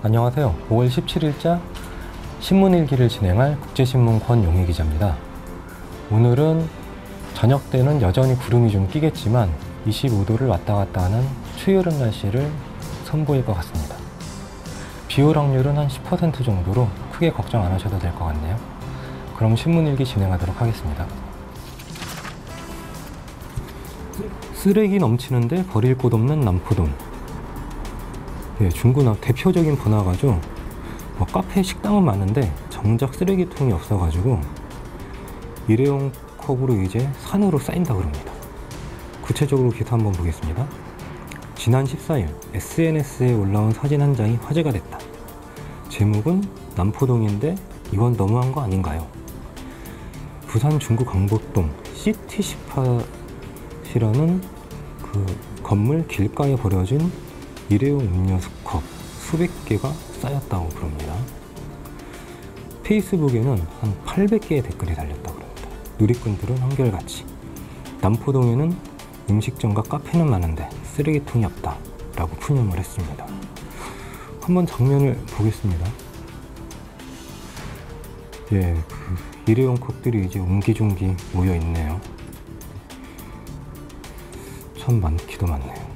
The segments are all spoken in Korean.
안녕하세요. 5월 17일자 신문일기를 진행할 국제신문 권용희 기자입니다. 오늘은 저녁 때는 여전히 구름이 좀 끼겠지만 25도를 왔다 갔다 하는 추여름 날씨를 선보일 것 같습니다. 비올 확률은 한 10% 정도로 크게 걱정 안 하셔도 될 것 같네요. 그럼 신문일기 진행하도록 하겠습니다. 쓰레기 넘치는데 버릴 곳 없는 남포동. 중구 대표적인 번화가죠. 카페, 식당은 많은데 정작 쓰레기통이 없어가지고 일회용 컵으로 이제 산으로 쌓인다 그럽니다. 구체적으로 기사 한번 보겠습니다. 지난 14일 SNS에 올라온 사진 한 장이 화제가 됐다. 제목은 남포동인데 이건 너무한 거 아닌가요? 부산 중구 강북동 시티시팟이라는 그 건물 길가에 버려진 일회용 음료수 컵 수백 개가 쌓였다고 그럽니다. 페이스북에는 한 800개의 댓글이 달렸다고 합니다. 누리꾼들은 한결같이 남포동에는 음식점과 카페는 많은데 쓰레기통이 없다 라고 푸념을 했습니다. 한번 장면을 보겠습니다. 일회용 컵들이 이제 옹기종기 모여 있네요. 참 많기도 많네요.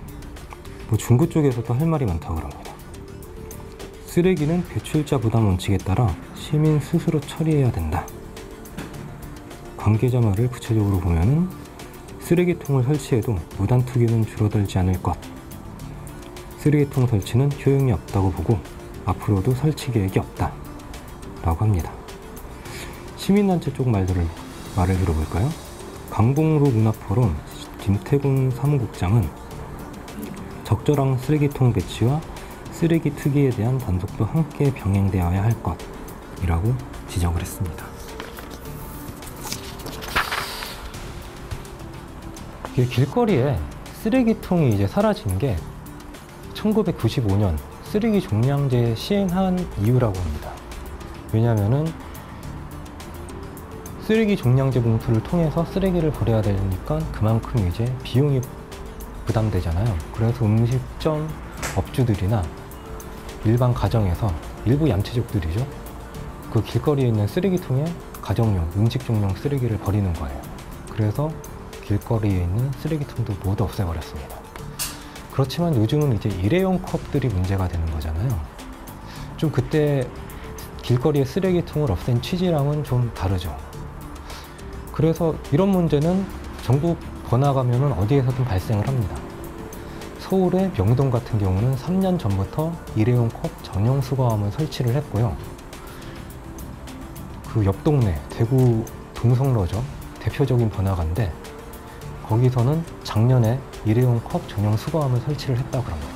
중구 쪽에서도 할 말이 많다고 합니다. 쓰레기는 배출자 부담 원칙에 따라 시민 스스로 처리해야 된다. 관계자 말을 구체적으로 보면은 쓰레기통을 설치해도 무단 투기는 줄어들지 않을 것. 쓰레기통 설치는 효용이 없다고 보고 앞으로도 설치 계획이 없다 라고 합니다. 시민단체 쪽 말을 들어볼까요? 강북로 문화포럼 김태군 사무국장은 적절한 쓰레기통 배치와 쓰레기 투기에 대한 단속도 함께 병행되어야 할 것이라고 지적을 했습니다. 길거리에 쓰레기통이 이제 사라진 게 1995년 쓰레기 종량제 시행한 이유라고 합니다. 왜냐하면은 쓰레기 종량제 봉투를 통해서 쓰레기를 버려야 되니까 그만큼 이제 비용이 부담되잖아요. 그래서 음식점 업주들이나 일반 가정에서 일부 얌체족들이죠. 그 길거리에 있는 쓰레기통에 가정용, 음식종용 쓰레기를 버리는 거예요. 그래서 길거리에 있는 쓰레기통도 모두 없애버렸습니다. 그렇지만 요즘은 이제 일회용 컵들이 문제가 되는 거잖아요. 좀 그때 길거리에 쓰레기통을 없앤 취지랑은 좀 다르죠. 그래서 이런 문제는 전국 번화가면은 어디에서든 발생을 합니다. 서울의 명동 같은 경우는 3년 전부터 일회용 컵 전용 수거함을 설치를 했고요. 그 옆 동네 대구 동성로죠. 대표적인 번화가인데 거기서는 작년에 일회용 컵 전용 수거함을 설치를 했다고 합니다.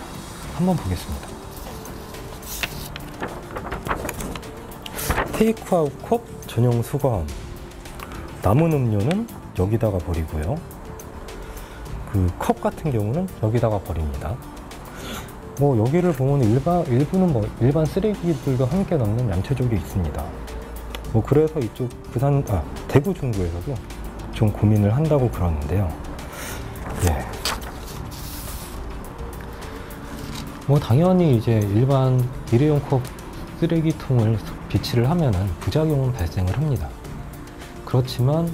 한번 보겠습니다. 테이크아웃 컵 전용 수거함. 남은 음료는 여기다가 버리고요. 그 컵 같은 경우는 여기다가 버립니다. 여기를 보면 일부는 일반 쓰레기들과 함께 넣는 얌체족이 있습니다. 그래서 이쪽 대구 중구에서도 좀 고민을 한다고 그러는데요. 당연히 이제 일반 일회용 컵 쓰레기통을 비치를 하면은 부작용은 발생을 합니다. 그렇지만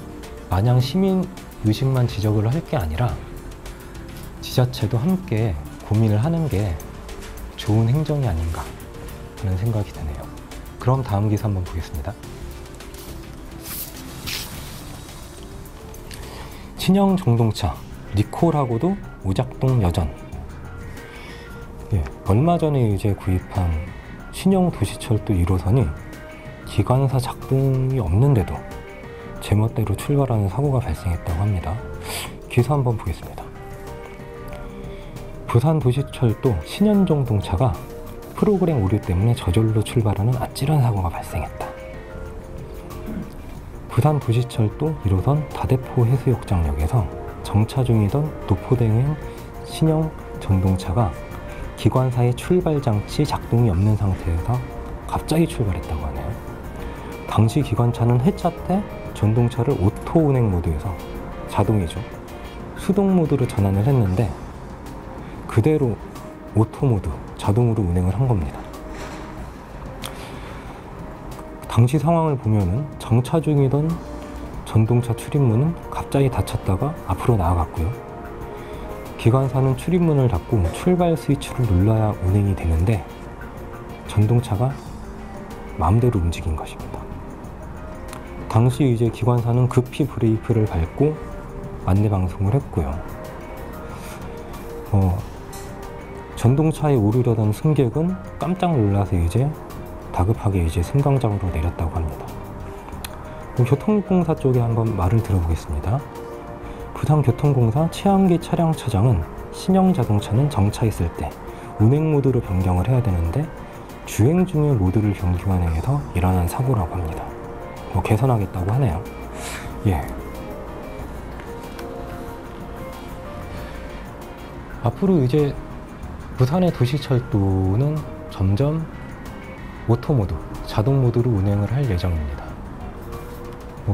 마냥 시민 의식만 지적을 할 게 아니라 지자체도 함께 고민을 하는 게 좋은 행정이 아닌가 하는 생각이 드네요. 그럼 다음 기사 한번 보겠습니다. 신형 전동차 니콜하고도 오작동 여전. 얼마 전에 이제 구입한 신형 도시철도 1호선이 기관사 작동이 없는데도 제멋대로 출발하는 사고가 발생했다고 합니다. 기사 한번 보겠습니다. 부산 도시철도 신현정동차가 프로그램 오류 때문에 저절로 출발하는 아찔한 사고가 발생했다. 부산 도시철도 1호선 다대포 해수욕장역에서 정차 중이던 노포대행 신형 전동차가 기관사의 출발 장치 작동이 없는 상태에서 갑자기 출발했다고 하네요. 당시 기관차는 회차 때 전동차를 오토 운행 모드에서 자동이죠. 수동 모드로 전환을 했는데 그대로 오토 모드, 자동으로 운행을 한 겁니다. 당시 상황을 보면은 정차 중이던 전동차 출입문은 갑자기 닫혔다가 앞으로 나아갔고요. 기관사는 출입문을 닫고 출발 스위치를 눌러야 운행이 되는데 전동차가 마음대로 움직인 것입니다. 당시 이제 기관사는 급히 브레이크를 밟고 안내 방송을 했고요. 전동차에 오르려던 승객은 깜짝 놀라서 이제 다급하게 이제 승강장으로 내렸다고 합니다. 교통공사 쪽에 한번 말을 들어보겠습니다. 부산교통공사 최한기 차량차장은 신형 자동차는 정차했을 때 운행 모드로 변경을 해야 되는데 주행 중에 모드를 변경한 행에서 일어난 사고라고 합니다. 개선하겠다고 하네요. 예. 앞으로 이제 부산의 도시철도는 점점 오토모드, 자동 모드로 운행을 할 예정입니다.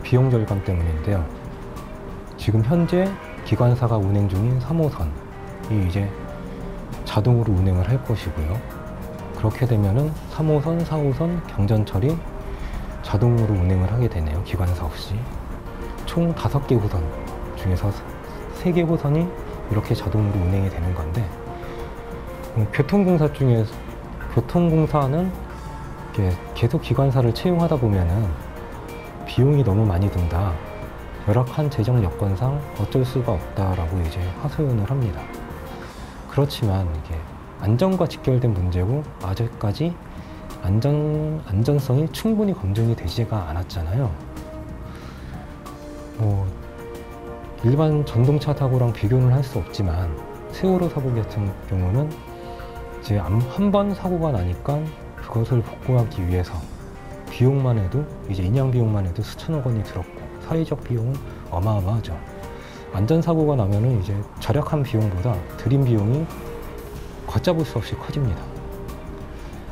비용 절감 때문인데요. 지금 현재 기관사가 운행 중인 3호선이 이제 자동으로 운행을 할 것이고요. 그렇게 되면은 3호선, 4호선, 경전철이 자동으로 운행을 하게 되네요. 기관사 없이. 총 5개 호선 중에서 3개 호선이 이렇게 자동으로 운행이 되는 건데, 교통공사는 계속 기관사를 채용하다 보면은 비용이 너무 많이 든다. 열악한 재정 여건상 어쩔 수가 없다라고 이제 하소연을 합니다. 그렇지만 이게 안전과 직결된 문제고 아직까지 안전성이 충분히 검증이 되지가 않았잖아요. 일반 전동차 사고랑 비교는 할 수 없지만 세월호 사고 같은 경우는 이제 한 번 사고가 나니까 그것을 복구하기 위해서 비용만 해도 이제 인양 비용만 해도 수천억 원이 들었고 사회적 비용은 어마어마하죠. 안전사고가 나면은 이제 절약한 비용보다 들인 비용이 걷잡을 수 없이 커집니다.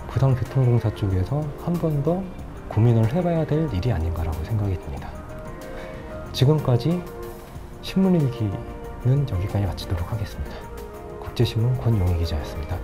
부산교통공사 쪽에서 한 번 더 고민을 해봐야 될 일이 아닌가라고 생각이 듭니다. 지금까지 신문일기는 여기까지 마치도록 하겠습니다. 국제신문 권용희 기자였습니다.